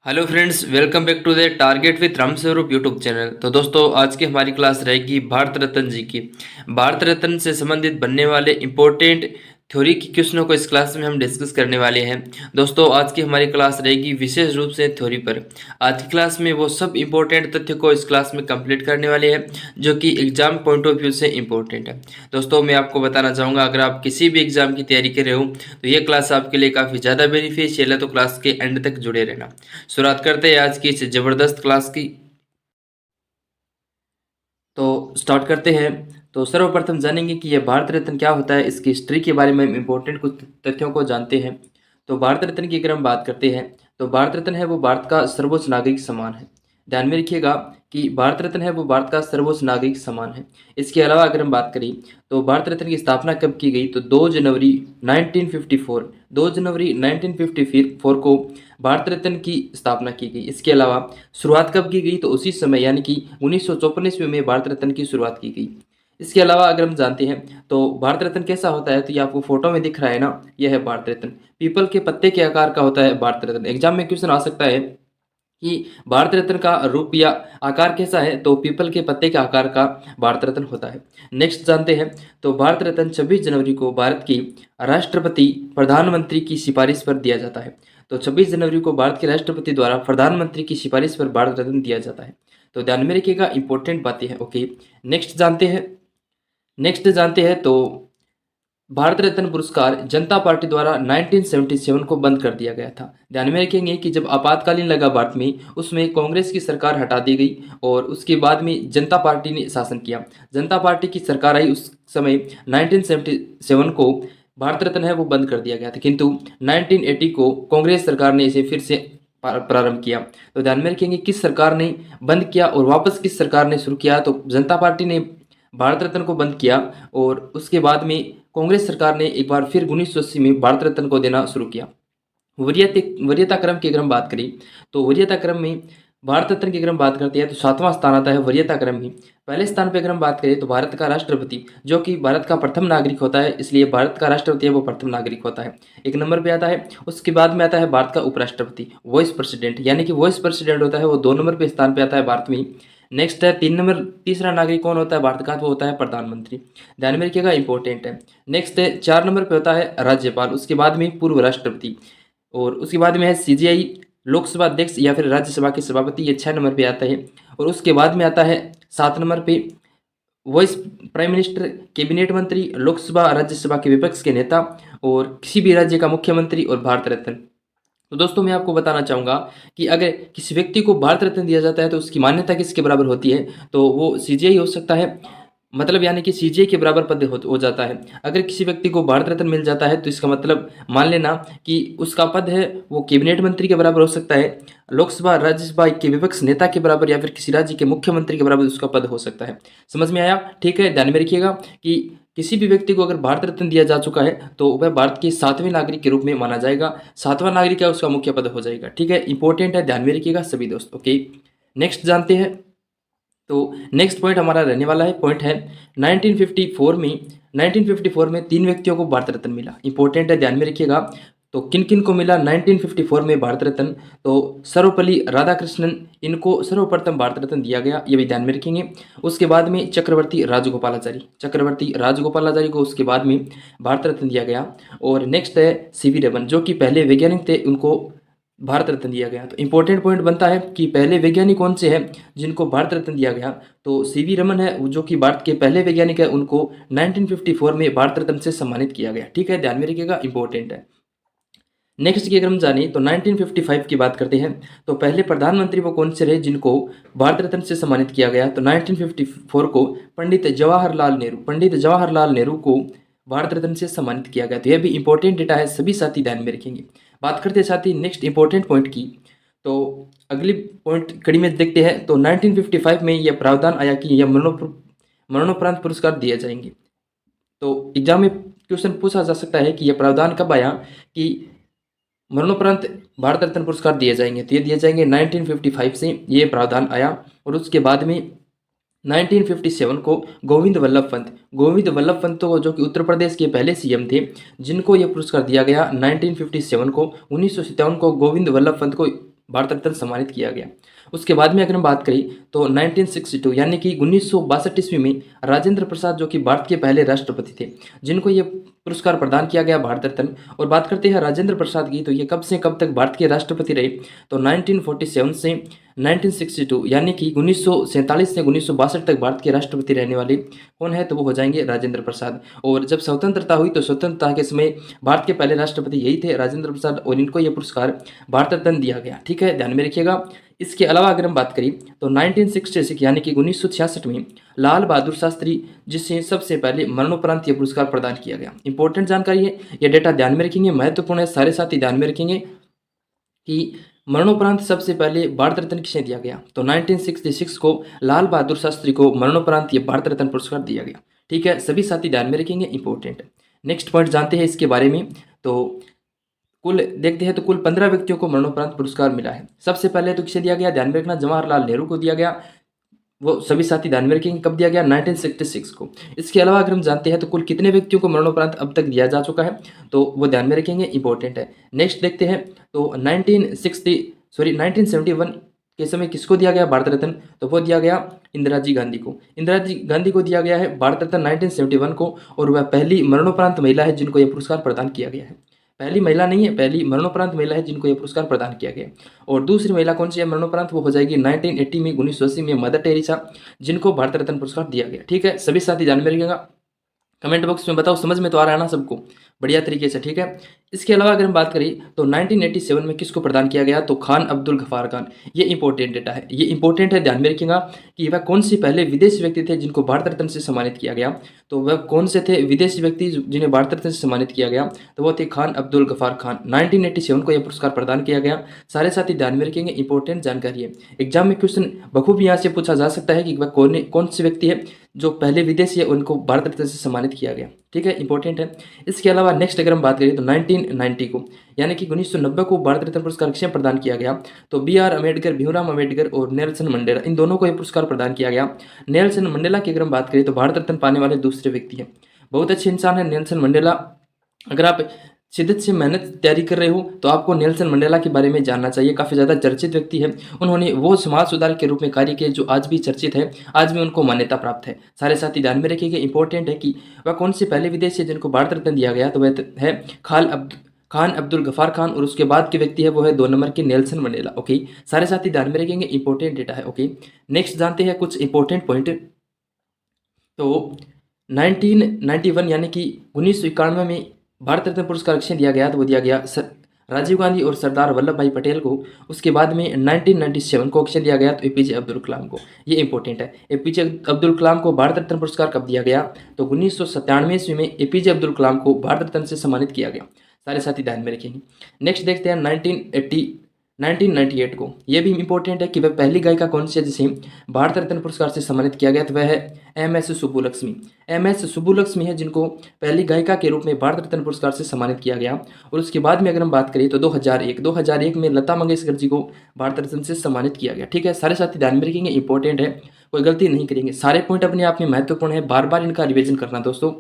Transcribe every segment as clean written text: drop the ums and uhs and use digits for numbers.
Hello friends, welcome back to the target with Ram Swaroop YouTube channel. तो दोस्तों, आज की हमारी क्लास रहेगी भारत रत्न जी की। भारत रत्न से संबंधित बनने वाले इम्पोर्टेंट थ्योरी की क्वेश्चनों को इस क्लास में हम डिस्कस करने वाले हैं। दोस्तों, आज की हमारी क्लास रहेगी विशेष रूप से थ्योरी पर। आज की क्लास में वो सब इम्पोर्टेंट तथ्य को इस क्लास में कंप्लीट करने वाले हैं जो कि एग्जाम पॉइंट ऑफ व्यू से इम्पोर्टेंट है। दोस्तों, मैं आपको बताना चाहूँगा, अगर आप किसी भी एग्जाम की तैयारी कर रहे हो तो ये क्लास आपके लिए काफ़ी ज़्यादा बेनिफिशियल है, तो क्लास के एंड तक जुड़े रहना। शुरुआत करते हैं आज की इस जबरदस्त क्लास की। तो स्टार्ट करते हैं। तो सर्वप्रथम जानेंगे कि यह भारत रत्न क्या होता है, इसकी हिस्ट्री के बारे में इंपॉर्टेंट कुछ तथ्यों को जानते हैं। तो भारत रत्न की अगर हम बात करते हैं तो भारत रत्न है वो भारत का सर्वोच्च नागरिक सम्मान है। ध्यान में रखिएगा कि भारत रत्न है वो भारत का सर्वोच्च नागरिक सम्मान है। इसके अलावा अगर हम बात करें तो भारत रत्न की स्थापना कब की गई, तो 2 जनवरी 1954, 2 जनवरी 1954 को भारत रत्न की स्थापना की गई। इसके अलावा शुरुआत कब की गई, तो उसी समय यानी कि 1954 ईस्वी में भारत रत्न की शुरुआत की गई। इसके अलावा अगर हम जानते हैं तो भारत रत्न कैसा होता है, तो ये आपको फोटो में दिख रहा है ना, यह है भारत रत्न। पीपल के पत्ते के आकार का होता है भारत रत्न। एग्जाम में क्वेश्चन आ सकता है कि भारत रत्न का रूप या आकार कैसा है, तो पीपल के पत्ते के आकार का भारत रत्न होता है। नेक्स्ट जानते हैं। तो भारत रत्न 26 जनवरी को भारत की राष्ट्रपति प्रधानमंत्री की सिफारिश पर दिया जाता है। तो 26 जनवरी को भारत के राष्ट्रपति द्वारा प्रधानमंत्री की सिफारिश पर भारत रत्न दिया जाता है। तो ध्यान में रखिएगा, इंपॉर्टेंट बातें हैं। ओके, नेक्स्ट जानते हैं तो भारत रत्न पुरस्कार जनता पार्टी द्वारा 1977 को बंद कर दिया गया था। ध्यान में रखेंगे कि जब आपातकालीन लगा भारत में, उसमें कांग्रेस की सरकार हटा दी गई और उसके बाद में जनता पार्टी ने शासन किया। जनता पार्टी की सरकार आई उस समय 1977 को भारत रत्न है वो बंद कर दिया गया था, किंतु 1980 को कांग्रेस सरकार ने इसे फिर से प्रारंभ किया। तो ध्यान में रखेंगे किस सरकार ने बंद किया और वापस किस सरकार ने शुरू किया। तो जनता पार्टी ने भारत रत्न को बंद किया और उसके बाद में कांग्रेस सरकार ने एक बार फिर 1980 में भारत रत्न को देना शुरू किया। वरीयता क्रम की अगर हम बात करें तो वरीयता क्रम में भारत रत्न की अगर हम बात करते हैं तो 7वां स्थान आता है वरीयता क्रम में। पहले स्थान पे अगर हम बात करें तो भारत का राष्ट्रपति, जो कि भारत का प्रथम नागरिक होता है, इसलिए भारत का राष्ट्रपति है वो प्रथम नागरिक होता है, एक नंबर पे आता है। उसके बाद में आता है भारत का उपराष्ट्रपति, वाइस प्रेसिडेंट, यानी कि वाइस प्रेसिडेंट होता है वो 2 नंबर पे स्थान पे आता है भारत में। नेक्स्ट है 3 नंबर, तीसरा नागरिक कौन होता है भारत का, तो वो होता है प्रधानमंत्री। ध्यान में रखिएगा, इंपॉर्टेंट है। नेक्स्ट है 4 नंबर पे होता है राज्यपाल, उसके बाद में पूर्व राष्ट्रपति, और उसके बाद में है सीजीआई, लोकसभा अध्यक्ष या फिर राज्यसभा के सभापति, ये 6 नंबर पे आता है। और उसके बाद में आता है 7 नंबर पे वाइस प्राइम मिनिस्टर, कैबिनेट मंत्री, लोकसभा राज्यसभा के विपक्ष के नेता, और किसी भी राज्य का मुख्यमंत्री, और भारत रत्न। तो दोस्तों, मैं आपको बताना चाहूँगा कि अगर किसी व्यक्ति को भारत रत्न दिया जाता है तो उसकी मान्यता किसके बराबर होती है, तो वो सीजीआई हो सकता है, मतलब यानी कि सीजीआई के बराबर पद हो जाता है। अगर किसी व्यक्ति को भारत रत्न मिल जाता है तो इसका मतलब मान लेना कि उसका पद है वो कैबिनेट मंत्री के बराबर हो सकता है, लोकसभा राज्यसभा के विपक्ष नेता के बराबर, या फिर किसी राज्य के मुख्यमंत्री के बराबर उसका पद हो सकता है। समझ में आया? ठीक है, ध्यान में रखिएगा कि किसी भी व्यक्ति को अगर भारत रत्न दिया जा चुका है तो वह भारत के 7वें नागरिक के रूप में माना जाएगा। 7वां नागरिक है उसका मुख्य पद हो जाएगा। ठीक है, इंपॉर्टेंट है, ध्यान में रखिएगा सभी दोस्त। ओके, नेक्स्ट जानते हैं। तो नेक्स्ट पॉइंट हमारा रहने वाला है, पॉइंट है 1954 में 3 व्यक्तियों को भारत रत्न मिला। इंपॉर्टेंट है, ध्यान में रखिएगा। तो किन किन को मिला 1954 में भारत रत्न, तो सर्वपल्ली राधाकृष्णन, इनको सर्वप्रथम भारत रत्न दिया गया, ये भी ध्यान में रखेंगे। उसके बाद में चक्रवर्ती राजगोपालाचारी को उसके बाद में भारत रत्न दिया गया। और नेक्स्ट है सीवी रमन, जो कि पहले वैज्ञानिक थे, उनको भारत रत्न दिया गया। तो इंपॉर्टेंट पॉइंट बनता है कि पहले वैज्ञानिक कौन से हैं जिनको भारत रत्न दिया गया, तो सीवी रमन है, जो कि भारत के पहले वैज्ञानिक है, उनको 1954 में भारत रत्न से सम्मानित किया गया। ठीक है, ध्यान में रखिएगा, इंपॉर्टेंट है। नेक्स्ट की अगर हम जाने तो 1955 की बात करते हैं। तो पहले प्रधानमंत्री वो कौन से रहे जिनको भारत रत्न से सम्मानित किया गया, तो 1954 को पंडित जवाहरलाल नेहरू को भारत रत्न से सम्मानित किया गया। तो यह भी इंपॉर्टेंट डेटा है, सभी साथी ध्यान में रखेंगे। बात करते साथी नेक्स्ट इंपॉर्टेंट पॉइंट की। तो अगली पॉइंट कड़ी में देखते हैं। तो 1955 में यह प्रावधान आया कि यह मरणोपरांत पुरस्कार दिए जाएंगे। तो एग्जाम में क्वेश्चन पूछा जा सकता है कि यह प्रावधान कब आया कि मरणोपरांत भारत रत्न पुरस्कार दिए जाएंगे, तो ये दिए जाएंगे 1955 से ये प्रावधान आया। और उसके बाद में 1957 को गोविंद वल्लभ पंत को, जो कि उत्तर प्रदेश के पहले सीएम थे, जिनको ये पुरस्कार दिया गया 1957 को। 1957 को गोविंद वल्लभ पंत को भारत रत्न सम्मानित किया गया। उसके बाद में अगर हम बात करें तो 1962 यानी कि 1962 ईस्वी में राजेंद्र प्रसाद जो कि भारत के पहले राष्ट्रपति थे, जिनको ये पुरस्कार प्रदान किया गया भारत रत्न। और बात करते हैं राजेंद्र प्रसाद की, तो ये कब से कब तक भारत के राष्ट्रपति रहे, तो 1947 से 1962 यानी कि 1947 से 1962 तक भारत के राष्ट्रपति रहने वाले कौन है, तो वो हो जाएंगे राजेंद्र प्रसाद। और जब स्वतंत्रता हुई तो स्वतंत्रता के समय भारत के पहले राष्ट्रपति यही थे, राजेंद्र प्रसाद, और इनको ये पुरस्कार भारत रत्न दिया गया। ठीक है, ध्यान में रखिएगा। इसके अलावा अगर हम बात करें तो 1966 यानी कि 1966 में लाल बहादुर शास्त्री, जिसे सबसे पहले मरणोपरांत यह पुरस्कार प्रदान किया गया। इंपॉर्टेंट जानकारी है, यह डेटा ध्यान में रखेंगे, महत्वपूर्ण है, सारे साथी ध्यान में रखेंगे कि मरणोपरांत सबसे पहले भारत रत्न किसे दिया गया, तो 1966 को लाल बहादुर शास्त्री को मरणोपरांत ये भारत रत्न पुरस्कार दिया गया। ठीक है, सभी साथी ध्यान में रखेंगे, इंपॉर्टेंट है। नेक्स्ट पॉइंट जानते हैं इसके बारे में। तो कुल देखते हैं तो कुल 15 व्यक्तियों को मरणोपरांत पुरस्कार मिला है। सबसे पहले तो किसे दिया गया, ध्यान में रखना, जवाहरलाल नेहरू को दिया गया। वो सभी साथी ध्यान में रखेंगे, कब दिया गया, 1966 को। इसके अलावा अगर हम जानते हैं तो कुल कितने व्यक्तियों को मरणोपरांत अब तक दिया जा चुका है, तो वो ध्यान में रखेंगे, इंपॉर्टेंट है। नेक्स्ट देखते हैं तो 1971 के समय किसको दिया गया भारत रत्न, तो वो दिया गया इंदिरा जी गांधी को। इंदिरा जी गांधी को दिया गया है भारत रत्न 1971 को, और वह पहली मरणोपरांत महिला है जिनको यह पुरस्कार प्रदान किया गया है। पहली महिला नहीं है, पहली मरणोपरांत महिला है जिनको यह पुरस्कार प्रदान किया गया। और दूसरी महिला कौन सी है मरणोपरांत, वो हो जाएगी 1980 में 1980 में मदर टेरेसा, जिनको भारत रत्न पुरस्कार दिया गया। ठीक है, सभी साथी ध्यान में रखिएगा। कमेंट बॉक्स में बताओ, समझ में तो आ रहा है ना सबको, बढ़िया तरीके से। ठीक है, इसके अलावा अगर हम बात करें तो 1987 में किसको प्रदान किया गया, तो खान अब्दुल गफ्फार खान। ये इंपॉर्टेंट डेटा है, ये इंपॉर्टेंट है, ध्यान में रखिएगा कि वह कौन से पहले विदेशी व्यक्ति थे जिनको भारत रत्न से सम्मानित किया गया। तो वह कौन से थे विदेशी व्यक्ति जिन्हें भारत रत्न से सम्मानित किया गया, तो वो थे खान अब्दुल गफ्फार खान। 1987 को यह पुरस्कार प्रदान किया गया। सारे साथी ध्यान में रखेंगे, इंपॉर्टेंट जानकारी है। एग्जाम में क्वेश्चन बखूबी यहाँ से पूछा जा सकता है कि वह कौन से व्यक्ति है जो पहले विदेशी है उनको भारत रत्न से सम्मानित किया गया। ठीक है, इंपॉर्टेंट है। इसके अलावा नेक्स्ट अगर हम बात करें तो 1990 को यानी कि 1990 को भारत रत्न पुरस्कार किसे प्रदान किया गया, तो BR अम्बेडकर, भीमराव अम्बेडकर और नेल्सन मंडेला, इन दोनों को यह पुरस्कार प्रदान किया गया। नेल्सन मंडेला की अगर हम बात करें तो भारत रत्न पाने वाले दूसरे व्यक्ति हैं। बहुत अच्छे इंसान है नेल्सन मंडेला। अगर आप शिद्दत से मेहनत तैयारी कर रहे हो तो आपको नेल्सन मंडेला के बारे में जानना चाहिए। काफ़ी ज़्यादा चर्चित व्यक्ति है, उन्होंने वो समाज सुधारक के रूप में कार्य किए जो आज भी चर्चित है, आज भी उनको मान्यता प्राप्त है। सारे साथी ध्यान में रखिएगा, इंपॉर्टेंट है कि वह कौन से पहले विदेशी है जिनको भारत रत्न दिया गया, तो वह है खान अब्दुल गफ्फार खान, और उसके बाद के व्यक्ति है वो है 2 नंबर के नेल्सन मंडेला। ओके, सारे साथी ध्यान में रखेंगे, इंपॉर्टेंट डेटा है। ओके, नेक्स्ट जानते हैं कुछ इंपॉर्टेंट पॉइंट। तो 1991 यानी कि 1991 में भारत रत्न पुरस्कार किसे दिया गया, तो वो दिया गया राजीव गांधी और सरदार वल्लभ भाई पटेल को। उसके बाद में 1997 को किसे दिया गया, तो APJ अब्दुल कलाम को। ये इंपॉर्टेंट है, APJ अब्दुल कलाम को भारत रत्न पुरस्कार कब दिया गया, तो 1997 ईस्वी में APJ अब्दुल कलाम को भारत रत्न से सम्मानित किया गया। सारे साथी ध्यान में रखेंगे। नेक्स्ट देखते हैं 1998 को। यह भी इंपॉर्टेंट है कि वह पहली गायिका कौन सी है जिसे भारत रत्न पुरस्कार से सम्मानित किया गया, तो वह है MS सुब्बुलक्ष्मी। MS सुब्बुलक्ष्मी है जिनको पहली गायिका के रूप में भारत रत्न पुरस्कार से सम्मानित किया गया। और उसके बाद में अगर हम बात करें तो 2001 में लता मंगेशकर जी को भारत रत्न से सम्मानित किया गया। ठीक है, सारे साथी ध्यान में रखेंगे, इंपॉर्टेंट है, कोई गलती नहीं करेंगे। सारे पॉइंट अपने आप में महत्वपूर्ण है, बार बार इनका रिविजन करना दोस्तों।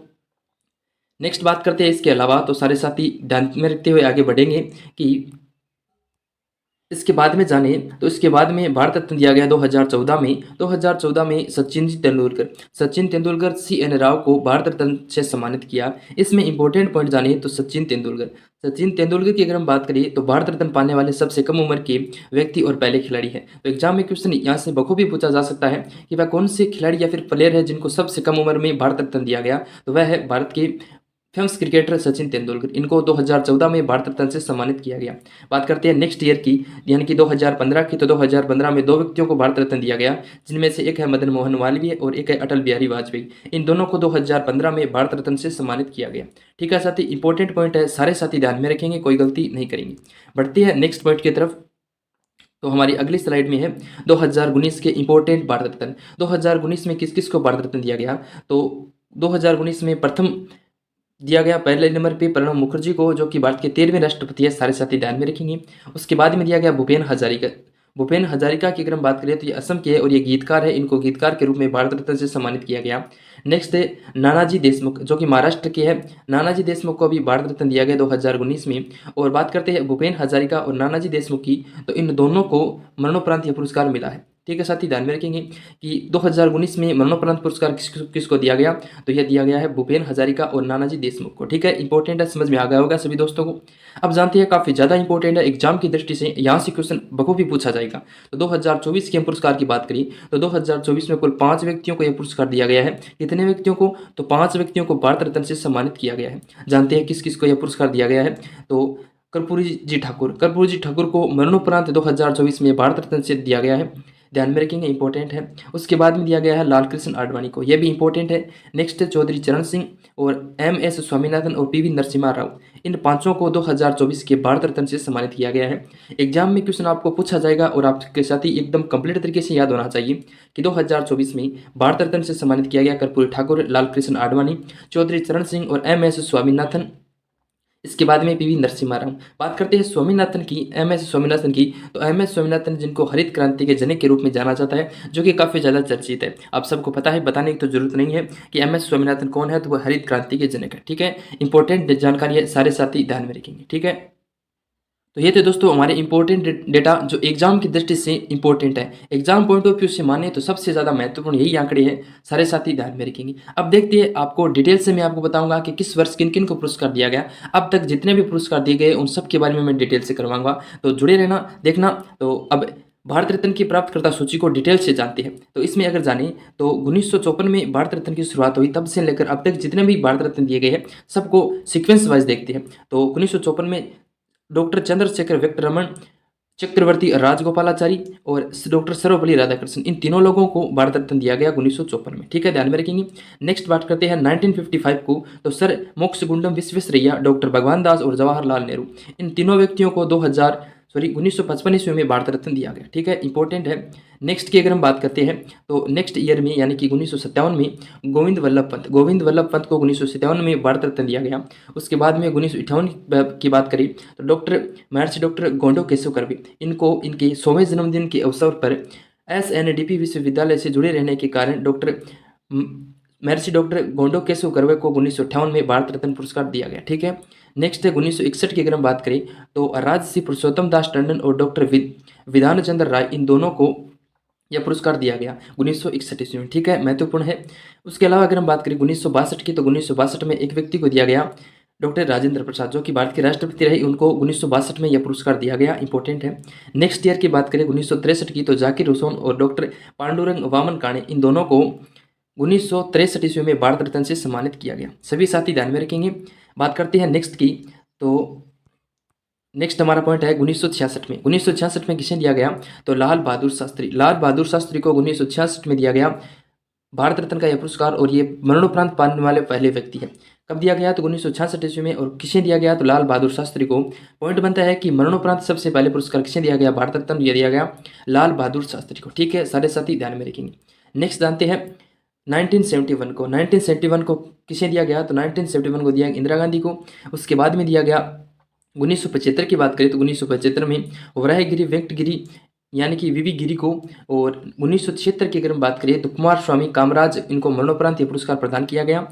नेक्स्ट बात करते हैं इसके अलावा, तो सारे साथी ध्यान में रखते हुए आगे बढ़ेंगे कि इसके बाद में जाने तो इसके बाद में भारत रत्न दिया गया 2014 में सचिन तेंदुलकर CN राव को भारत रत्न से सम्मानित किया। इसमें इंपॉर्टेंट पॉइंट जाने तो सचिन तेंदुलकर की अगर हम बात करें तो भारत रत्न पाने वाले सबसे कम उम्र के व्यक्ति और पहले खिलाड़ी है। तो एग्जाम में क्वेश्चन यहाँ से बखूबी पूछा जा सकता है कि वह कौन से खिलाड़ी या फिर प्लेयर है जिनको सबसे कम उम्र में भारत रत्न दिया गया, तो वह है भारत के फेमस क्रिकेटर सचिन तेंदुलकर। इनको 2014 में भारत रत्न से सम्मानित किया गया। बात करते हैं नेक्स्ट ईयर की यानी कि 2015 की, तो 2015 में 2 व्यक्तियों को भारत रत्न दिया गया, जिनमें से एक है मदन मोहन मालवीय और एक है अटल बिहारी वाजपेयी। इन दोनों को 2015 में भारत रत्न से सम्मानित किया गया। ठीक है साथी, इंपॉर्टेंट पॉइंट है, सारे साथी ध्यान में रखेंगे, कोई गलती नहीं करेंगे। बढ़ते हैं नेक्स्ट पॉइंट की तरफ। तो हमारी अगली स्लाइड में है 2019 के इंपॉर्टेंट भारत रत्न। 2019 में किस किस को भारत रत्न दिया गया, तो 2019 में प्रथम दिया गया पहले नंबर पे प्रणब मुखर्जी को, जो कि भारत के 13वें राष्ट्रपति है। सारे साथी ध्यान में रखेंगे। उसके बाद में दिया गया भूपेन हजारिका की अगर हम बात करें तो ये असम के है और ये गीतकार है, इनको गीतकार के रूप में भारत रत्न से सम्मानित किया गया। नेक्स्ट है नानाजी देशमुख, जो कि महाराष्ट्र के हैं। नानाजी देशमुख को अभी भारत रत्न दिया गया 2019 में। और बात करते हैं भूपेन हजारिका और नानाजी देशमुख की, तो इन दोनों को मरणोपरांत यह पुरस्कार मिला है। ठीक है साथी, ध्यान में रखेंगे कि 2019 में मरणोपरांत पुरस्कार किसको दिया गया, तो यह दिया गया है भूपेन हजारिका और नानाजी देशमुख को। ठीक है, इंपॉर्टेंट है, समझ में आ गया होगा सभी दोस्तों को। अब जानते हैं, काफी ज्यादा इंपॉर्टेंट है एग्जाम की दृष्टि से, यहाँ से क्वेश्चन बखूबी पूछा जाएगा। तो 2024 के हम पुरस्कार की बात करें तो 2024 में कुल 5 व्यक्तियों को यह पुरस्कार दिया गया है। कितने व्यक्तियों को, तो 5 व्यक्तियों को भारत रत्न से सम्मानित किया गया है। जानते हैं किस किस को यह पुरस्कार दिया गया है, तो कर्पूरी जी ठाकुर को मरणोपरांत 2024 में भारत रत्न से दिया गया है। ध्यान में रखेंगे, इंपॉर्टेंट है। उसके बाद में दिया गया है लाल कृष्ण आडवाणी को, यह भी इंपॉर्टेंट है। नेक्स्ट है चौधरी चरण सिंह और एम.एस. स्वामीनाथन और पी.वी. नरसिम्हा राव, इन पांचों को 2024 के भारत रत्न से सम्मानित किया गया है। एग्जाम में क्वेश्चन आपको पूछा जाएगा और आपके साथ ही एकदम कंप्लीट तरीके से याद होना चाहिए कि 2024 में भारत रत्न से सम्मानित किया गया कर्पूरी ठाकुर, लाल कृष्ण आडवाणी, चौधरी चरण सिंह और एम.एस. स्वामीनाथन। इसके बाद में पीवी नरसिम्हा राव। बात करते हैं स्वामीनाथन की, एम.एस. स्वामीनाथन की, तो एम.एस. स्वामीनाथन जिनको हरित क्रांति के जनक के रूप में जाना जाता है, जो कि काफ़ी ज़्यादा चर्चित है। आप सबको पता है, बताने की तो जरूरत नहीं है कि एम.एस. स्वामीनाथन कौन है, तो वो हरित क्रांति के जनक है। ठीक है, इंपॉर्टेंट जानकारी है, सारे साथी ध्यान में रखेंगे। ठीक है, तो ये थे दोस्तों हमारे इंपॉर्टेंट डेटा जो एग्जाम की दृष्टि से इंपॉर्टेंट है। एग्जाम पॉइंट ऑफ व्यू से माने तो सबसे ज़्यादा महत्वपूर्ण यही आंकड़े हैं, सारे साथी ध्यान में रखेंगे। अब देखते हैं, आपको डिटेल से मैं आपको बताऊंगा कि किस वर्ष किन किन को पुरस्कार दिया गया। अब तक जितने भी पुरस्कार दिए गए उन सब के बारे में मैं डिटेल से करवाऊंगा, तो जुड़े रहना, देखना। तो अब भारत रत्न की प्राप्तकर्ता सूची को डिटेल से जानते हैं। तो इसमें अगर जाने तो 1954 में भारत रत्न की शुरुआत हुई, तब से लेकर अब तक जितने भी भारत रत्न दिए गए हैं सबको सीक्वेंस वाइज देखते हैं। तो 1954 में डॉक्टर चंद्रशेखर वेंकटरमण, चक्रवर्ती राजगोपालाचारी और डॉक्टर सर्वपल्ली राधाकृष्णन, इन तीनों लोगों को भारत रत्न दिया गया 1954 में। ठीक है, ध्यान में रखेंगे। नेक्स्ट बात करते हैं 1955 को, तो सर मोक्षगुंडम विश्वेश्वरैया, डॉक्टर भगवान दास और जवाहरलाल नेहरू, इन तीनों व्यक्तियों को 1955 ईस्वी में भारत रत्न दिया गया। ठीक है, इंपॉर्टेंट है। नेक्स्ट की अगर हम बात करते हैं तो नेक्स्ट ईयर में यानी कि 1957 में गोविंद वल्लभ पंत को 1957 में भारत रत्न दिया गया। उसके बाद में 1958 की बात करें तो महर्षि डॉक्टर गोंडो केशव कर्वे, इनको इनके 100वें जन्मदिन के अवसर पर SNDP विश्वविद्यालय से जुड़े रहने के कारण महर्षि डॉक्टर गोंडो केशव कर्वे को 1958 में भारत रत्न पुरस्कार दिया गया। ठीक है, नेक्स्ट है 1961 की अगर हम बात करें तो राजश्री पुरुषोत्तम दास टंडन और डॉक्टर विधान चंद्र राय, इन दोनों को यह पुरस्कार दिया गया 1961 ईस्वी में। ठीक है, महत्वपूर्ण है। उसके अलावा अगर हम बात करें 1962 की, तो 1962 में एक व्यक्ति को दिया गया, डॉक्टर राजेंद्र प्रसाद, जो कि भारत के राष्ट्रपति रहे, उनको 1962 में यह पुरस्कार दिया गया। इंपॉर्टेंट है। नेक्स्ट ईयर की बात करें 1963 की, तो जाकिर हुसैन और डॉक्टर पांडुरंग वामन काणे, इन दोनों को 1963 ईस्वी में भारत रत्न से सम्मानित किया गया। सभी साथी ध्यान में रखेंगे। बात करते हैं नेक्स्ट की, तो नेक्स्ट हमारा पॉइंट है 1966 में। 1966 में किसे दिया गया, तो लाल बहादुर शास्त्री को 1966 में दिया गया भारत रत्न का यह पुरस्कार, और ये मरणोपरांत पाने वाले पहले व्यक्ति है। कब दिया गया, तो 1966 ईस्वी में। और किसे दिया गया, तो लाल बहादुर शास्त्री को। पॉइंट बनता है कि मरणोपरांत सबसे पहले पुरस्कार किसे दिया गया, भारत रत्न ये दिया गया लाल बहादुर शास्त्री को। ठीक है, सारे साथी ध्यान में रखेंगे। नेक्स्ट जानते हैं 1971 को किसे दिया गया, तो 1971 को दिया इंदिरा गांधी को। उसके बाद में दिया गया 1975 की बात करें तो 1975 में वराहगिरी वेंकटगिरी यानी कि वीवी गिरी को। और 1976 की अगर हम बात करें तो कुमार स्वामी कामराज, इनको मरणोपरांत ये पुरस्कार प्रदान किया गया।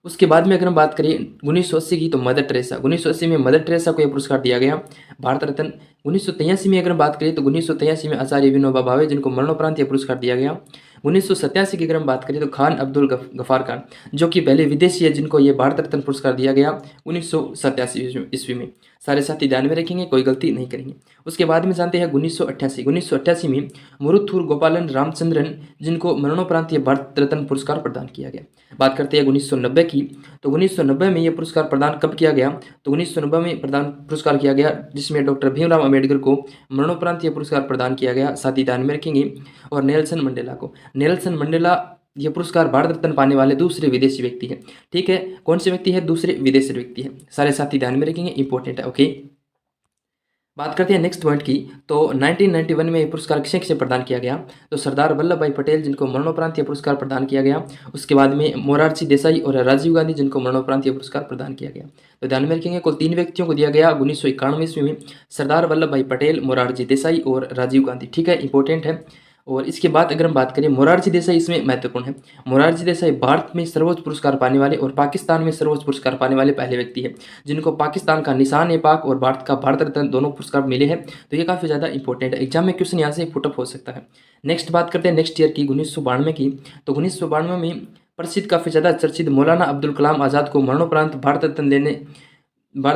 उसके बाद में अगर हम बात करें 1980 की, तो मदर टेरेसा, 1980 में मदर टेरेसा को यह पुरस्कार दिया गया भारत रत्न। 1983 में अगर हम बात करें तो 1983 में आचार्य विनोबा भावे, जिनको मरणोपरांत यह पुरस्कार दिया गया। 1987 की अगर हम बात करें तो खान अब्दुल गफार खान, जो कि पहले विदेशी है, जिनको ये भारत रत्न पुरस्कार दिया गया 1987 ईस्वी में। सारे साथी ध्यान में रखेंगे, कोई गलती नहीं करेंगे। उसके बाद में जानते हैं 1988 में मुरुथुर गोपालन रामचंद्रन, जिनको मरणोपरांत ये भारत रत्न पुरस्कार प्रदान किया गया। बात करते हैं 1990 की, तो 1990 में यह पुरस्कार प्रदान कब किया गया, तो 1990 में प्रदान पुरस्कार किया गया, जिसमें डॉक्टर भीमराव अम्बेडकर को मरणोपरांत यह पुरस्कार प्रदान किया गया। साथ ही ध्यान में रखेंगे। और नेल्सन मंडेला यह पुरस्कार भारत रत्न पाने वाले दूसरे विदेशी व्यक्ति है। ठीक है, कौन से व्यक्ति है, दूसरे विदेशी व्यक्ति है। सारे साथी ध्यान में रखेंगे, इंपॉर्टेंट है। ओके, बात करते हैं नेक्स्ट पॉइंट की। तो 1991 में ये पुरस्कार किसे किसे प्रदान किया गया? तो सरदार वल्लभ भाई पटेल जिनको मरणोपरांत ये पुरस्कार प्रदान किया गया। उसके बाद में मोरारजी देसाई और राजीव गांधी जिनको मरणोपरांत ये पुरस्कार प्रदान किया गया। तो ध्यान में रखेंगे कुल 3 व्यक्तियों को दिया गया 1991 ईस्वी में, सरदार वल्लभ भाई पटेल, मोरारजी देसाई और राजीव गांधी। ठीक है, इंपॉर्टेंट है। और इसके बाद अगर हम बात करें मोरारजी देसाई, इसमें महत्वपूर्ण है। मोरारजी देसाई भारत में सर्वोच्च पुरस्कार पाने वाले और पाकिस्तान में सर्वोच्च पुरस्कार पाने वाले पहले व्यक्ति है जिनको पाकिस्तान का निशान ए पाक और भारत का भारत रत्न दोनों पुरस्कार मिले हैं। तो ये काफ़ी ज़्यादा इंपॉर्टेंट है, एग्जाम में क्वेश्चन यहाँ से पुटअप हो सकता है। नेक्स्ट बात करते हैं नेक्स्ट ईयर की 1992 की। तो 1992 में प्रसिद्ध काफ़ी ज़्यादा चर्चित मौलाना अब्दुल कलाम आज़ाद को मरणोपरांत भारत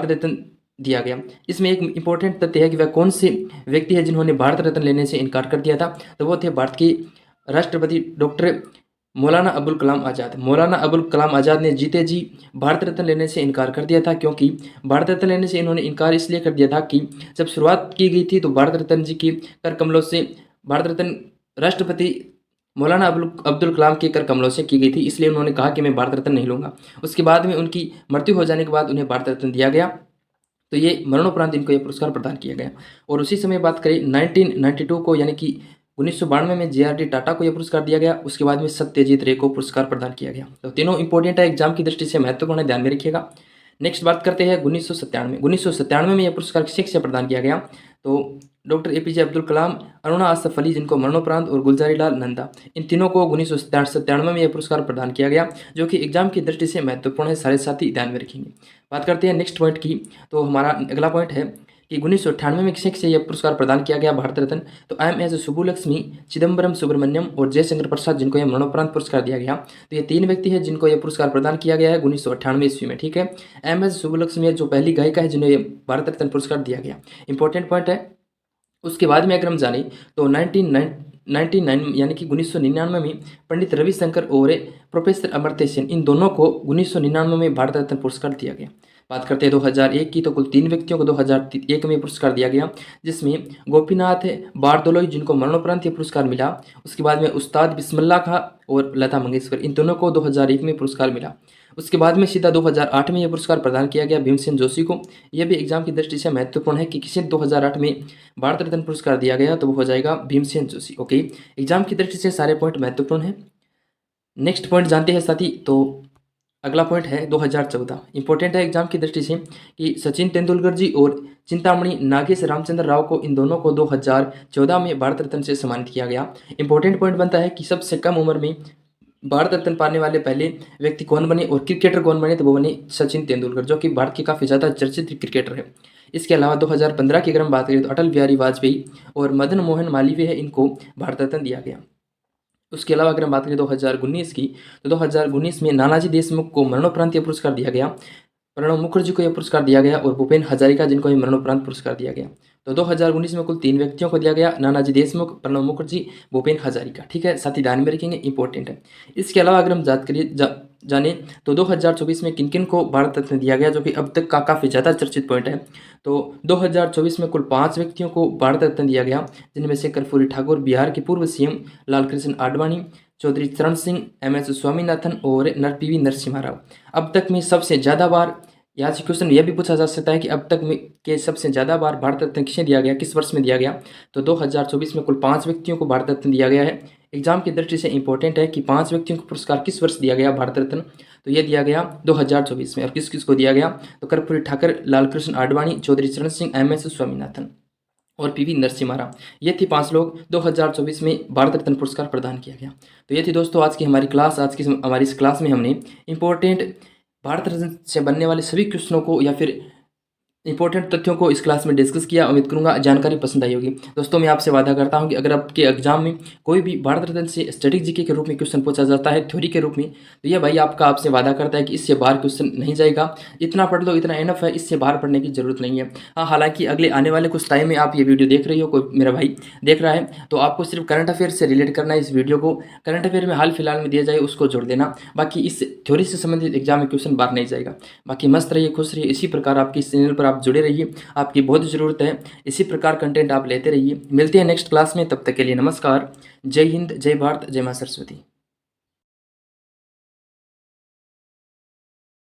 रत्न दिया गया। इसमें एक इंपॉर्टेंट तथ्य है कि वह कौन से व्यक्ति है जिन्होंने भारत रत्न लेने से इनकार कर दिया था। तो वो थे भारत के राष्ट्रपति डॉक्टर मौलाना अबुल कलाम आज़ाद। मौलाना अबुल कलाम आज़ाद ने जीते जी भारत रत्न लेने से इनकार कर दिया था, क्योंकि भारत रत्न लेने से इन्होंने इनकार इसलिए कर दिया था कि जब शुरुआत की गई थी तो भारत रत्न जी की कर कमलों से भारत रत्न राष्ट्रपति मौलाना अब्दुल कलाम के कर कमलों से की गई थी, इसलिए उन्होंने कहा कि मैं भारत रत्न नहीं लूँगा। उसके बाद में उनकी मृत्यु हो जाने के बाद उन्हें भारत रत्न दिया गया। तो ये मरणोपरांत इनको ये पुरस्कार प्रदान किया गया। और उसी समय बात करें 1992 को, यानी कि 1992 में JRD टाटा को यह पुरस्कार दिया गया। उसके बाद में सत्यजीत रे को पुरस्कार प्रदान किया गया। तो तीनों इंपॉर्टेंट है, एग्जाम की दृष्टि से महत्वपूर्ण है, ध्यान में रखिएगा। नेक्स्ट बात करते हैं 1997 में यह पुरस्कार किसे किसे प्रदान किया गया? तो डॉक्टर APJ अब्दुल कलाम, अरुणा आसफ अली जिनको मरणोपरांत और गुलजारी लाल नंदा, इन तीनों को 1997 में यह पुरस्कार प्रदान किया गया, जो कि एग्जाम की दृष्टि से महत्वपूर्ण है, सारे साथी ध्यान में रखेंगे। बात करते हैं नेक्स्ट पॉइंट की। तो हमारा अगला पॉइंट है कि 1998 में किसे किसे यह पुरस्कार प्रदान किया गया भारत रत्न? तो IMS सुब्बुलक्ष्मी, चिदम्बरम सुब्रमण्यम और जयशंकर प्रसाद जिनको यह मरणोपरांत पुरस्कार दिया गया। तो ये 3 व्यक्ति हैं जिनको यह पुरस्कार प्रदान किया गया है 1998 ईस्वी में। ठीक है, IMS सुब्बुलक्ष्मी जो पहली गायिका है जिन्हें भारत रत्न पुरस्कार दिया गया, इंपॉर्टेंट पॉइंट है। उसके बाद में अगर हम जाने तो 1999 यानी कि 1999 में पंडित रविशंकर और प्रोफेसर अमर्त्य सेन, इन दोनों को 1999 में भारत रत्न पुरस्कार दिया गया। बात करते हैं 2001 की। तो कुल 3 व्यक्तियों को 2001 में पुरस्कार दिया गया, जिसमें गोपीनाथ बारदोलोई जिनको मरणोपरांत ये पुरस्कार मिला। उसके बाद में उस्ताद बिस्मिल्लाह खां और लता मंगेशकर, इन दोनों को 2001 में पुरस्कार मिला। उसके बाद में सीधा 2008 में यह पुरस्कार प्रदान किया गया भीमसेन जोशी को। यह भी एग्जाम की दृष्टि से महत्वपूर्ण है कि किसे 2008 में भारत रत्न पुरस्कार दिया गया, तो वो हो जाएगा भीमसेन जोशी। ओके, एग्जाम की दृष्टि से सारे पॉइंट महत्वपूर्ण है। नेक्स्ट पॉइंट जानते हैं साथी। तो अगला पॉइंट है 2014, इंपॉर्टेंट है एग्जाम की दृष्टि से कि सचिन तेंदुलकर जी और चिंतामणि नागेश रामचंद्र राव को, इन दोनों को 2014 में भारत रत्न से सम्मानित किया गया। इंपॉर्टेंट पॉइंट बनता है कि सबसे कम उम्र में भारत रत्न पाने वाले पहले व्यक्ति कौन बने और क्रिकेटर कौन बने, तो वो बने सचिन तेंदुलकर, जो कि भारत के काफ़ी ज़्यादा चर्चित क्रिकेटर है। इसके अलावा 2015 की अगर हम बात करें तो अटल बिहारी वाजपेयी और मदन मोहन मालवीय है, इनको भारत रत्न दिया गया। उसके अलावा अगर हम बात करें 2019 की, तो 2019 में नानाजी देशमुख को मरणोपरांत यह पुरस्कार दिया गया, प्रणब मुखर्जी को यह पुरस्कार दिया गया और भूपेन हजारिका जिनको यह मरणोपरांत पुरस्कार दिया गया। तो 2019 में कुल 3 व्यक्तियों को दिया गया, नानाजी देशमुख, प्रणब मुखर्जी, भूपेन हजारिका। ठीक है, साथ ही ध्यान में रखेंगे, इंपॉर्टेंट है। इसके अलावा अगर हम जाने तो 2024 में किन किन को भारत रत्न दिया गया, जो कि अब तक का काफ़ी ज़्यादा चर्चित पॉइंट है। तो 2024 में कुल 5 व्यक्तियों को भारत रत्न दिया गया, जिनमें से कर्पूरी ठाकुर, बिहार के पूर्व CM लालकृष्ण आडवाणी, चौधरी चरण सिंह, MS स्वामीनाथन और PV नरसिम्हा राव। अब तक में सबसे ज़्यादा बार, यहाँ से क्वेश्चन यह भी पूछा जा सकता है कि अब तक में के सबसे ज़्यादा बार भारत रत्न किसे दिया गया, किस वर्ष में दिया गया। तो 2024 में कुल 5 व्यक्तियों को भारत रत्न दिया गया है। एग्जाम की दृष्टि से इंपॉर्टेंट है कि 5 व्यक्तियों को पुरस्कार किस वर्ष दिया गया भारत रत्न, तो यह दिया गया 2024 में। और किस किस को दिया गया, तो कर्पूरी ठाकुर, लालकृष्ण आडवाणी, चौधरी चरण सिंह, MS स्वामीनाथन और PV नरसिम्हा राव, ये थी 5 लोग 2024 में भारत रत्न पुरस्कार प्रदान किया गया। तो ये थी दोस्तों आज की हमारी क्लास। आज की हमारी इस क्लास में हमने इंपॉर्टेंट भारत रत्न से बनने वाले सभी क्वेश्चनों को या फिर इंपॉर्टेंट तथ्यों को इस क्लास में डिस्कस किया। उम्मीद करूंगा जानकारी पसंद आई होगी। दोस्तों मैं आपसे वादा करता हूं कि अगर आपके एग्जाम में कोई भी भारत रत्न से स्टैटिक जीके के रूप में क्वेश्चन पूछा जाता है थ्योरी के रूप में, तो यह भाई आपसे वादा करता है कि इससे बाहर क्वेश्चन नहीं जाएगा। इतना पढ़ लो, इतना इनफ है, इससे बाहर पढ़ने की जरूरत नहीं है। हाँ, हालांकि अगले आने वाले कुछ टाइम में आप ये वीडियो देख रही हो, कोई मेरा भाई देख रहा है, तो आपको सिर्फ करंट अफेयर से रिलेट करना है। इस वीडियो को करंट अफेयर में हाल फिलहाल में दिया जाए उसको जोड़ देना, बाकी इस थ्योरी से संबंधित एग्जाम में क्वेश्चन बाहर नहीं जाएगा। बाकी मस्त रहिए, खुश रहिए, इसी प्रकार आपकी इस चैनल पर आप जुड़े रहिए, आपकी बहुत ज़रूरत है। इसी प्रकार कंटेंट आप लेते रहिए। मिलते हैं नेक्स्ट क्लास में, तब तक के लिए नमस्कार। जय हिंद, जय भारत, जय मां सरस्वती।